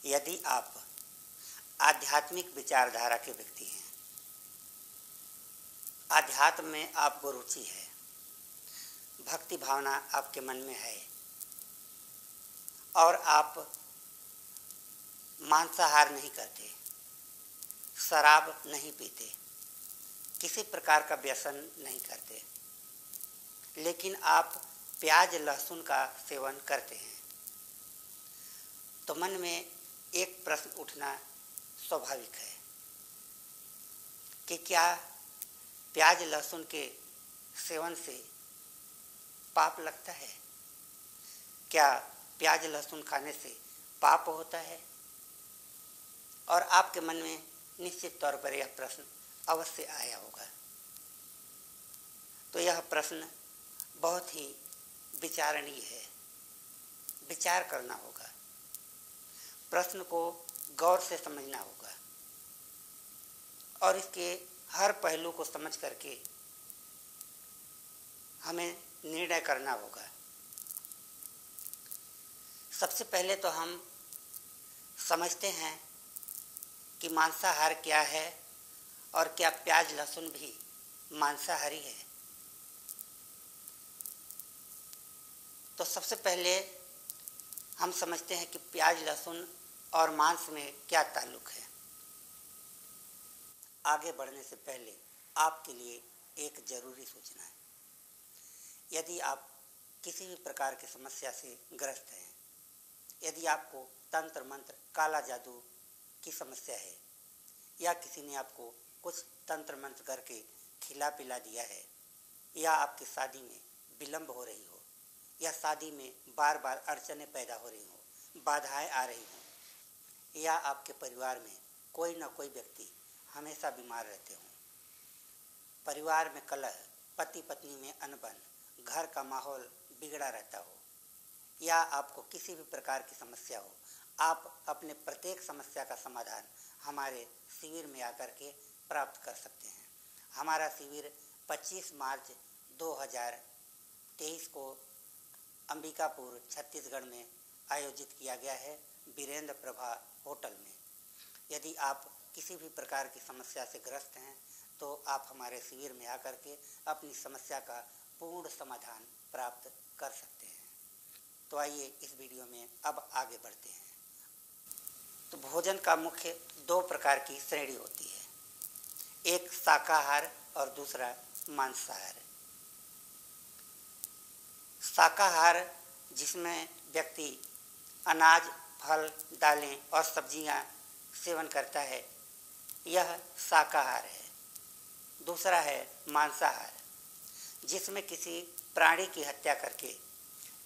यदि आप आध्यात्मिक विचारधारा के व्यक्ति हैं, आध्यात्म में आपको रुचि है, भक्ति भावना आपके मन में है और आप मांसाहार नहीं करते, शराब नहीं पीते, किसी प्रकार का व्यसन नहीं करते, लेकिन आप प्याज लहसुन का सेवन करते हैं, तो मन में एक प्रश्न उठना स्वाभाविक है कि क्या प्याज लहसुन के सेवन से पाप लगता है? क्या प्याज लहसुन खाने से पाप होता है? और आपके मन में निश्चित तौर पर यह प्रश्न अवश्य आया होगा। तो यह प्रश्न बहुत ही विचारणीय है, विचार करना होगा, प्रश्न को गौर से समझना होगा और इसके हर पहलू को समझ करके हमें निर्णय करना होगा। सबसे पहले तो हम समझते हैं कि मांसाहार क्या है और क्या प्याज लहसुन भी मांसाहारी है। तो सबसे पहले हम समझते हैं कि प्याज लहसुन और मांस में क्या ताल्लुक है। आगे बढ़ने से पहले आपके लिए एक जरूरी सूचना है। यदि आप किसी भी प्रकार की समस्या से ग्रस्त हैं, यदि आपको तंत्र मंत्र काला जादू की समस्या है या किसी ने आपको कुछ तंत्र मंत्र करके खिला पिला दिया है, या आपकी शादी में विलंब हो रही हो, या शादी में बार बार अड़चनें पैदा हो रही हो, बाधाएं आ रही हों, या आपके परिवार में कोई न कोई व्यक्ति हमेशा बीमार रहते हों, परिवार में कलह, पति पत्नी में अनबन, घर का माहौल बिगड़ा रहता हो, या आपको किसी भी प्रकार की समस्या हो, आप अपने प्रत्येक समस्या का समाधान हमारे शिविर में आकर के प्राप्त कर सकते हैं। हमारा शिविर 25 मार्च 2023 को अंबिकापुर छत्तीसगढ़ में आयोजित किया गया है, वीरेंद्र प्रभा होटल में। यदि आप किसी भी प्रकार की समस्या से ग्रस्त हैं तो आप हमारे शिविर में आकर के अपनी समस्या का पूर्ण समाधान प्राप्त कर सकते हैं। तो आइए इस वीडियो में अब आगे बढ़ते हैं। तो भोजन का मुख्य 2 प्रकार की श्रेणी होती है, एक शाकाहार और दूसरा मांसाहार। शाकाहार जिसमें व्यक्ति अनाज, फल, दालें और सब्जियां सेवन करता है, यह शाकाहार है। दूसरा है मांसाहार, जिसमें किसी प्राणी की हत्या करके,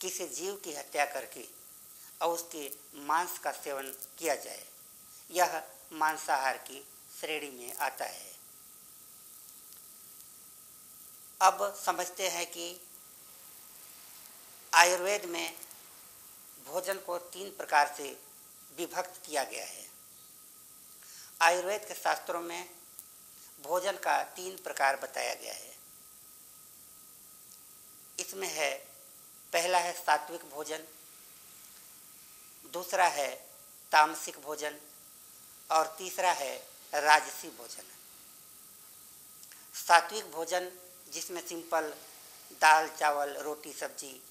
किसी जीव की हत्या करके और उसके मांस का सेवन किया जाए, यह मांसाहार की श्रेणी में आता है। अब समझते हैं कि आयुर्वेद में भोजन को 3 प्रकार से विभक्त किया गया है। आयुर्वेद के शास्त्रों में भोजन का 3 प्रकार बताया गया है। इसमें है, पहला है सात्विक भोजन, दूसरा है तामसिक भोजन और तीसरा है राजसी भोजन। सात्विक भोजन जिसमें सिंपल दाल, चावल, रोटी, सब्जी,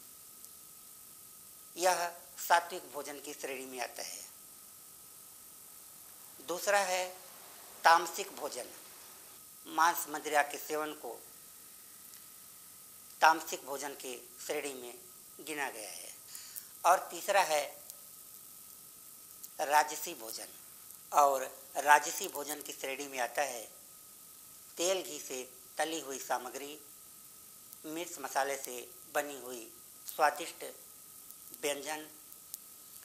यह सात्विक भोजन की श्रेणी में आता है। दूसरा है तामसिक भोजन, मांस मदिरा के सेवन को तामसिक भोजन के श्रेणी में गिना गया है। और तीसरा है राजसी भोजन, और राजसी भोजन की श्रेणी में आता है तेल घी से तली हुई सामग्री, मिर्च मसाले से बनी हुई स्वादिष्ट व्यंजन,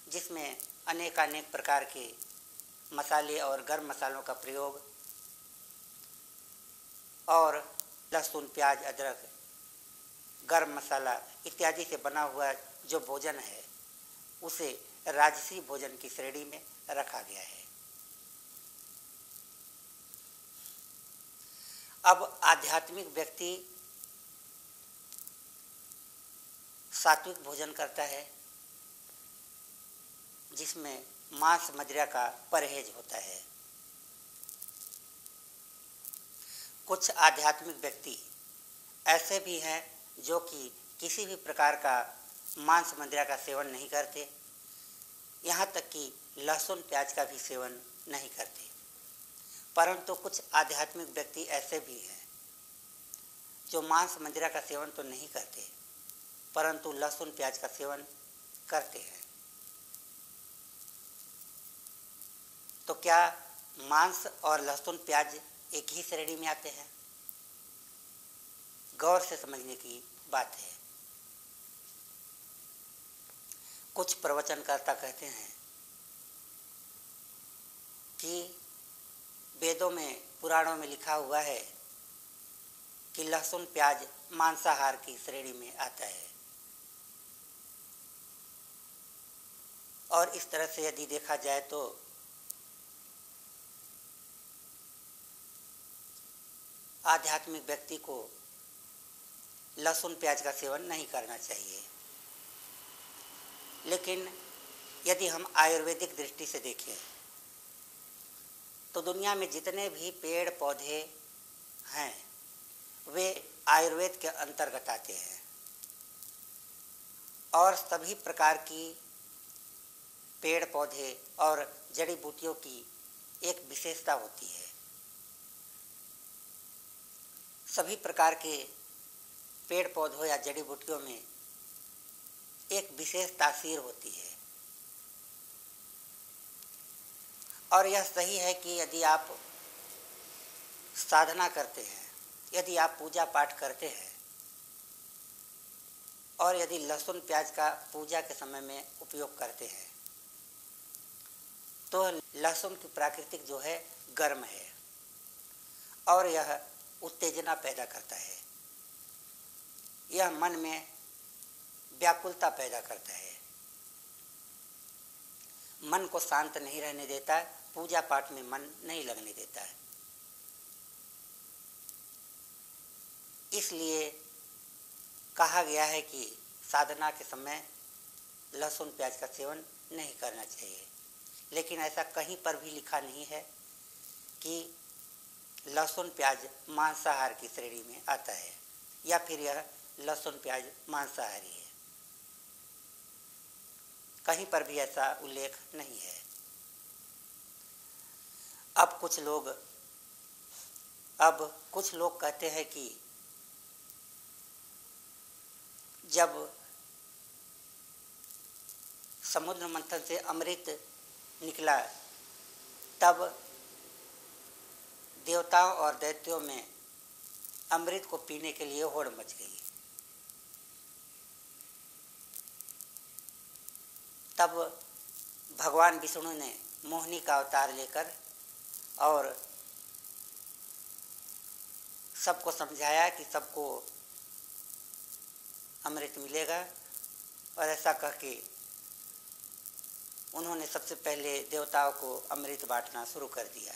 जिसमें अनेकानेक प्रकार के मसाले और गर्म मसालों का प्रयोग, और लहसुन, प्याज, अदरक, गर्म मसाला इत्यादि से बना हुआ जो भोजन है, उसे राजसी भोजन की श्रेणी में रखा गया है। अब आध्यात्मिक व्यक्ति सात्विक भोजन करता है, जिसमें मांस मदिरा का परहेज होता है। कुछ आध्यात्मिक व्यक्ति ऐसे भी हैं जो कि किसी भी प्रकार का मांस मदिरा का सेवन नहीं करते, यहाँ तक कि लहसुन प्याज का भी सेवन नहीं करते। परंतु कुछ आध्यात्मिक व्यक्ति ऐसे भी हैं जो मांस मदिरा का सेवन तो नहीं करते, परंतु लहसुन प्याज का सेवन करते हैं। तो क्या मांस और लहसुन प्याज एक ही श्रेणी में आते हैं? गौर से समझने की बात है। कुछ प्रवचनकर्ता कहते हैं कि वेदों में, पुराणों में लिखा हुआ है कि लहसुन प्याज मांसाहार की श्रेणी में आता है। और इस तरह से यदि देखा जाए तो आध्यात्मिक व्यक्ति को लहसुन प्याज का सेवन नहीं करना चाहिए। लेकिन यदि हम आयुर्वेदिक दृष्टि से देखें तो दुनिया में जितने भी पेड़ पौधे हैं वे आयुर्वेद के अंतर्गत आते हैं और सभी प्रकार की पेड़ पौधे और जड़ी बूटियों की एक विशेषता होती है। सभी प्रकार के पेड़ पौधों या जड़ी बूटियों में एक विशेष तासीर होती है। और यह सही है कि यदि आप साधना करते हैं, यदि आप पूजा पाठ करते हैं और यदि लहसुन प्याज का पूजा के समय में उपयोग करते हैं तो लहसुन की प्राकृतिक जो है गर्म है और यह उत्तेजना पैदा करता है। यह मन में व्याकुलता पैदा करता है, मन को शांत नहीं रहने देता, पूजा पाठ में मन नहीं लगने देता है। इसलिए कहा गया है कि साधना के समय लहसुन प्याज का सेवन नहीं करना चाहिए। लेकिन ऐसा कहीं पर भी लिखा नहीं है कि लहसुन प्याज मांसाहार की श्रेणी में आता है या फिर यह लहसुन प्याज मांसाहारी है। कहीं पर भी ऐसा उल्लेख नहीं है। अब कुछ लोग कहते हैं कि जब समुद्र मंथन से अमृत निकला तब देवताओं और दैत्यों में अमृत को पीने के लिए होड़ मच गई। तब भगवान विष्णु ने मोहिनी का अवतार लेकर और सबको समझाया कि सबको अमृत मिलेगा, और ऐसा कह के उन्होंने सबसे पहले देवताओं को अमृत बांटना शुरू कर दिया।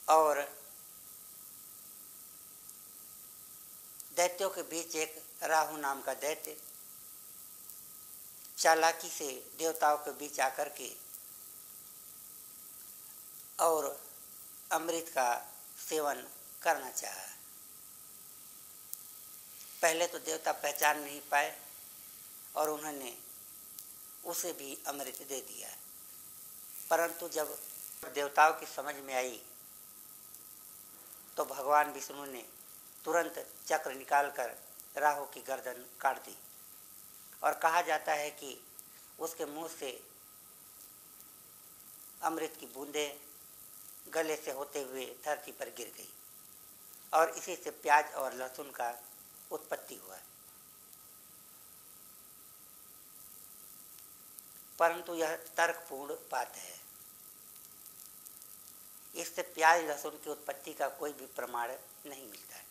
और दैत्यों के बीच एक राहु नाम का दैत्य चालाकी से देवताओं के बीच आकर के और अमृत का सेवन करना चाहा। पहले तो देवता पहचान नहीं पाए और उन्होंने उसे भी अमृत दे दिया। परंतु जब देवताओं की समझ में आई तो भगवान विष्णु ने तुरंत चक्र निकालकर राहु की गर्दन काट दी। और कहा जाता है कि उसके मुंह से अमृत की बूंदें गले से होते हुए धरती पर गिर गई और इसी से प्याज और लहसुन का उत्पत्ति हुआ। परंतु यह तर्कपूर्ण बात है। इससे प्याज लहसुन की उत्पत्ति का कोई भी प्रमाण नहीं मिलता है।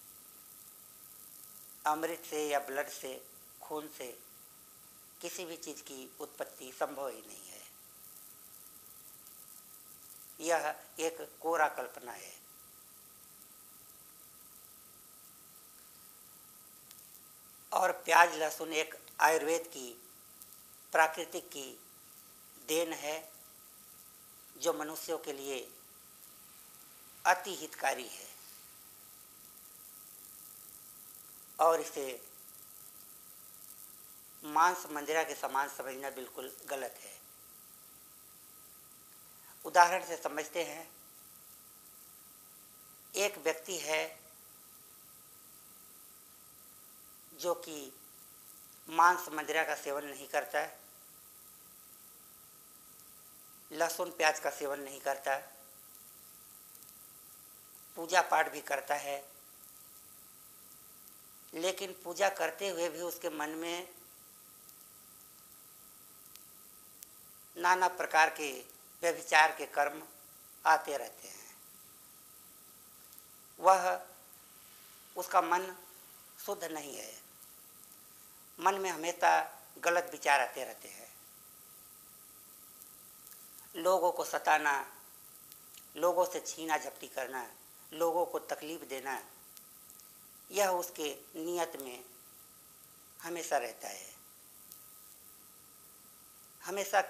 अमृत से या ब्लड से, खून से किसी भी चीज़ की उत्पत्ति संभव ही नहीं है। यह एक कोरा कल्पना है। और प्याज लहसुन एक आयुर्वेद की प्राकृतिक की देन है जो मनुष्यों के लिए अति हितकारी है और इसे मांस मंदिरा के समान समझना बिल्कुल गलत है। उदाहरण से समझते हैं, एक व्यक्ति है जो कि मांस मंदिरा का सेवन नहीं करता है, लहसुन प्याज का सेवन नहीं करता, पूजा पाठ भी करता है, लेकिन पूजा करते हुए भी उसके मन में नाना प्रकार के व्यभिचार के कर्म आते रहते हैं। उसका मन शुद्ध नहीं है, मन में हमेशा गलत विचार आते रहते हैं। लोगों को सताना, लोगों से छीना झपटी करना, लोगों को तकलीफ देना, यह उसके नियत में हमेशा रहता है। हमेशा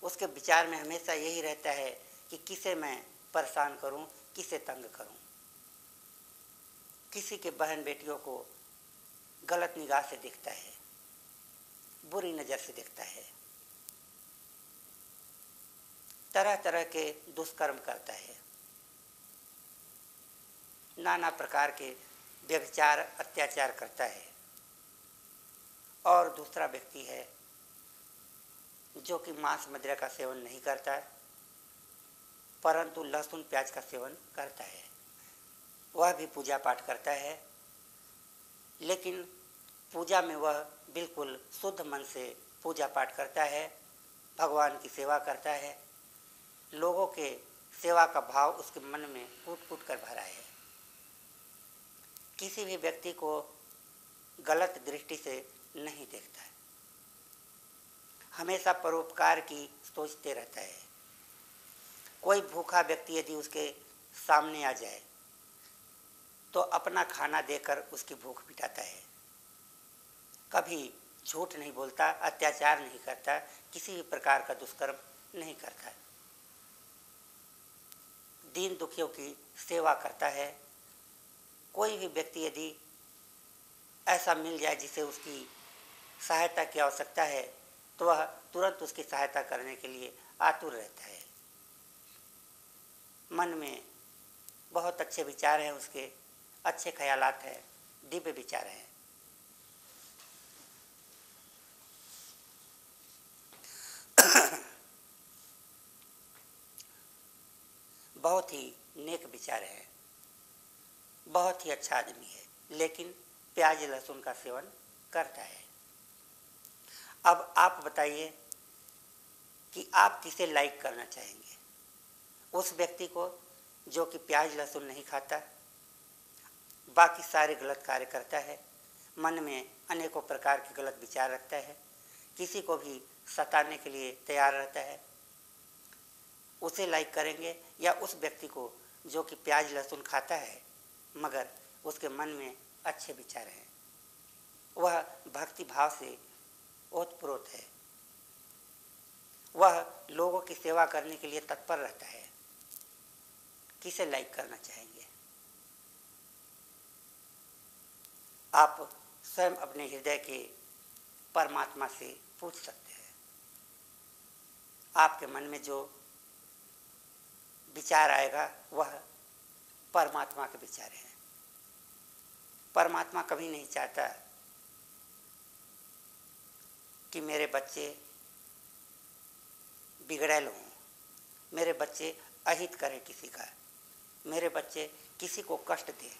उसके विचार में हमेशा यही रहता है कि किसे मैं परेशान करूं, किसे तंग करूं। किसी के बहन बेटियों को गलत निगाह से देखता है, बुरी नज़र से देखता है, तरह तरह के दुष्कर्म करता है, नाना प्रकार के व्यभिचार अत्याचार करता है। और दूसरा व्यक्ति है जो कि मांस मदिरा का सेवन नहीं करता है, परंतु लहसुन प्याज का सेवन करता है। वह भी पूजा पाठ करता है, लेकिन पूजा में वह बिल्कुल शुद्ध मन से पूजा पाठ करता है, भगवान की सेवा करता है, लोगों के सेवा का भाव उसके मन में कूट कूट कर भरा है। किसी भी व्यक्ति को गलत दृष्टि से नहीं देखता है, हमेशा परोपकार की सोचते रहता है। कोई भूखा व्यक्ति यदि उसके सामने आ जाए तो अपना खाना देकर उसकी भूख मिटाता है, कभी झूठ नहीं बोलता, अत्याचार नहीं करता, किसी भी प्रकार का दुष्कर्म नहीं करता, दीन दुखियों की सेवा करता है। कोई भी व्यक्ति यदि ऐसा मिल जाए जिसे उसकी सहायता की आवश्यकता है तो वह तुरंत उसकी सहायता करने के लिए आतुर रहता है। मन में बहुत अच्छे विचार हैं, उसके अच्छे ख्यालात हैं, दिव्य विचार हैं। बहुत ही नेक विचार है, बहुत ही अच्छा आदमी है, लेकिन प्याज लहसुन का सेवन करता है। अब आप बताइए कि आप किसे लाइक करना चाहेंगे? उस व्यक्ति को जो कि प्याज लहसुन नहीं खाता, बाकी सारे गलत कार्य करता है, मन में अनेकों प्रकार के गलत विचार रखता है, किसी को भी सताने के लिए तैयार रहता है, उसे लाइक करेंगे? या उस व्यक्ति को जो कि प्याज लहसुन खाता है मगर उसके मन में अच्छे विचार हैं, वह भक्ति भाव से ओतप्रोत है, वह लोगों की सेवा करने के लिए तत्पर रहता है, किसे लाइक करना चाहेंगे? आप स्वयं अपने हृदय के परमात्मा से पूछ सकते हैं। आपके मन में जो विचार आएगा वह परमात्मा के विचार हैं। परमात्मा कभी नहीं चाहता कि मेरे बच्चे बिगड़ैल हों, मेरे बच्चे अहित करें किसी का, मेरे बच्चे किसी को कष्ट दें।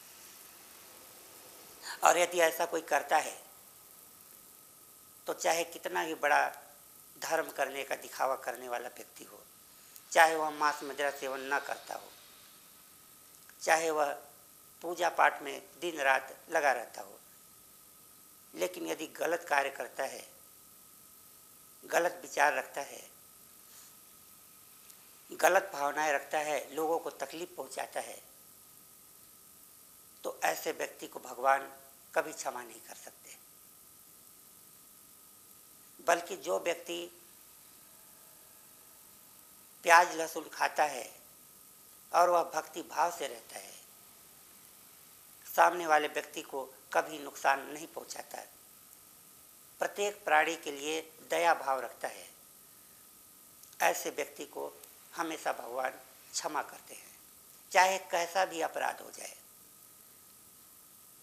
और यदि ऐसा कोई करता है तो चाहे कितना ही बड़ा धर्म करने का दिखावा करने वाला व्यक्ति हो, चाहे वह मांस मदिरा सेवन न करता हो, चाहे वह पूजा पाठ में दिन रात लगा रहता हो, लेकिन यदि गलत कार्य करता है, गलत विचार रखता है, गलत भावनाएं रखता है, लोगों को तकलीफ पहुंचाता है, तो ऐसे व्यक्ति को भगवान कभी क्षमा नहीं कर सकते। बल्कि जो व्यक्ति प्याज लहसुन खाता है और वह भक्ति भाव से रहता है, सामने वाले व्यक्ति को कभी नुकसान नहीं पहुंचाता, प्रत्येक प्राणी के लिए दया भाव रखता है, ऐसे व्यक्ति को हमेशा भगवान क्षमा करते हैं, चाहे कैसा भी अपराध हो जाए।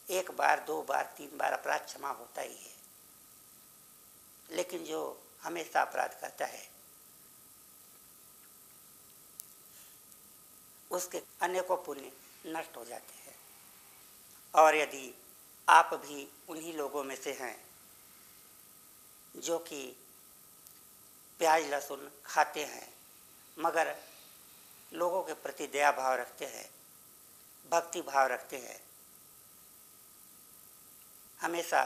एक बार, दो बार, तीन बार अपराध क्षमा होता ही है, लेकिन जो हमेशा अपराध करता है उसके अनेकों पुण्य नष्ट हो जाते हैं। और यदि आप भी उन्हीं लोगों में से हैं जो कि प्याज लहसुन खाते हैं मगर लोगों के प्रति दया भाव रखते हैं, भक्ति भाव रखते हैं, हमेशा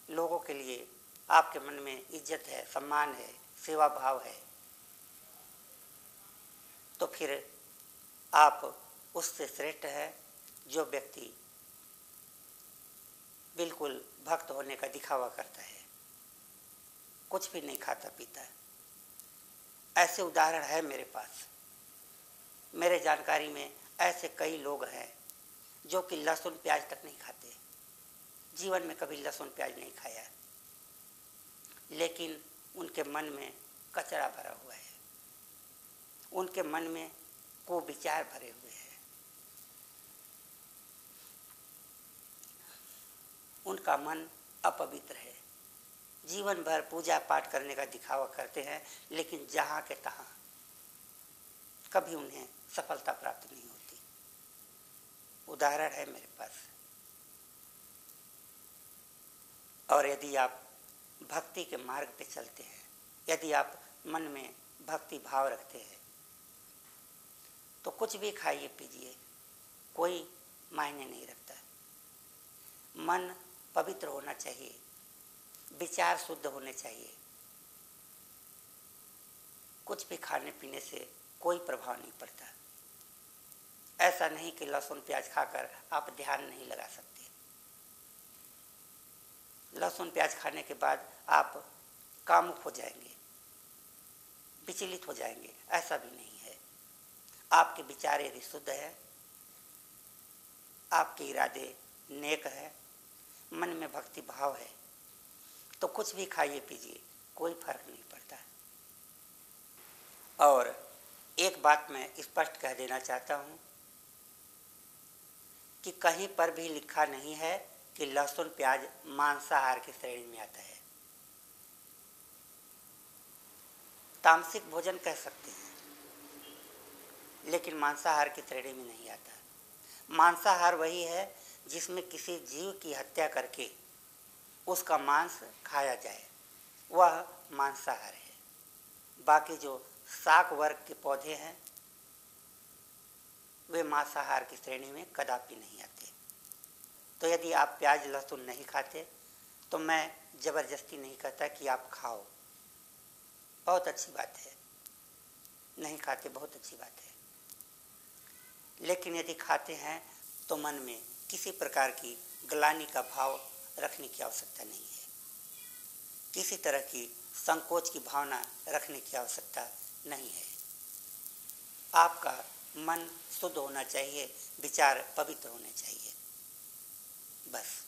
लोगों के लिए आपके मन में इज्जत है, सम्मान है, सेवा भाव है, तो फिर आप उससे श्रेष्ठ है जो व्यक्ति बिल्कुल भक्त होने का दिखावा करता है, कुछ भी नहीं खाता पीता। ऐसे उदाहरण है मेरे पास, मेरे जानकारी में ऐसे कई लोग हैं जो कि लहसुन प्याज तक नहीं खाते, जीवन में कभी लहसुन प्याज नहीं खाया, लेकिन उनके मन में कचरा भरा हुआ है, उनके मन में कुविचार भरे हुए हैं, उनका मन अपवित्र है, जीवन भर पूजा पाठ करने का दिखावा करते हैं, लेकिन जहाँ के तहाँ कभी उन्हें सफलता प्राप्त नहीं होती। उदाहरण है मेरे पास। और यदि आप भक्ति के मार्ग पे चलते हैं, यदि आप मन में भक्ति भाव रखते हैं, तो कुछ भी खाइए पीजिए, कोई मायने नहीं रखता। मन पवित्र होना चाहिए, विचार शुद्ध होने चाहिए, कुछ भी खाने पीने से कोई प्रभाव नहीं पड़ता। ऐसा नहीं कि लहसुन प्याज खाकर आप ध्यान नहीं लगा सकते, लहसुन प्याज खाने के बाद आप कामुक हो जाएंगे, विचलित हो जाएंगे, ऐसा भी नहीं है। आपके विचार यदि शुद्ध है, आपके इरादे नेक है, मन में भक्ति भाव है, तो कुछ भी खाइए पीजिए, कोई फर्क नहीं पड़ता। और एक बात मैं स्पष्ट कह देना चाहता हूँ कि कहीं पर भी लिखा नहीं है कि लहसुन प्याज मांसाहार की श्रेणी में आता है। तामसिक भोजन कह सकते हैं, लेकिन मांसाहार की श्रेणी में नहीं आता। मांसाहार वही है जिसमें किसी जीव की हत्या करके उसका मांस खाया जाए, वह मांसाहार है। बाकी जो शाक वर्ग के पौधे हैं वे मांसाहार की श्रेणी में कदापि नहीं आते। तो यदि आप प्याज लहसुन नहीं खाते तो मैं ज़बरदस्ती नहीं कहता कि आप खाओ, बहुत अच्छी बात है, नहीं खाते बहुत अच्छी बात है, लेकिन यदि खाते हैं तो मन में किसी प्रकार की ग्लानि का भाव रखने की आवश्यकता नहीं है, किसी तरह की संकोच की भावना रखने की आवश्यकता नहीं है। आपका मन शुद्ध होना चाहिए, विचार पवित्र होने चाहिए, बस।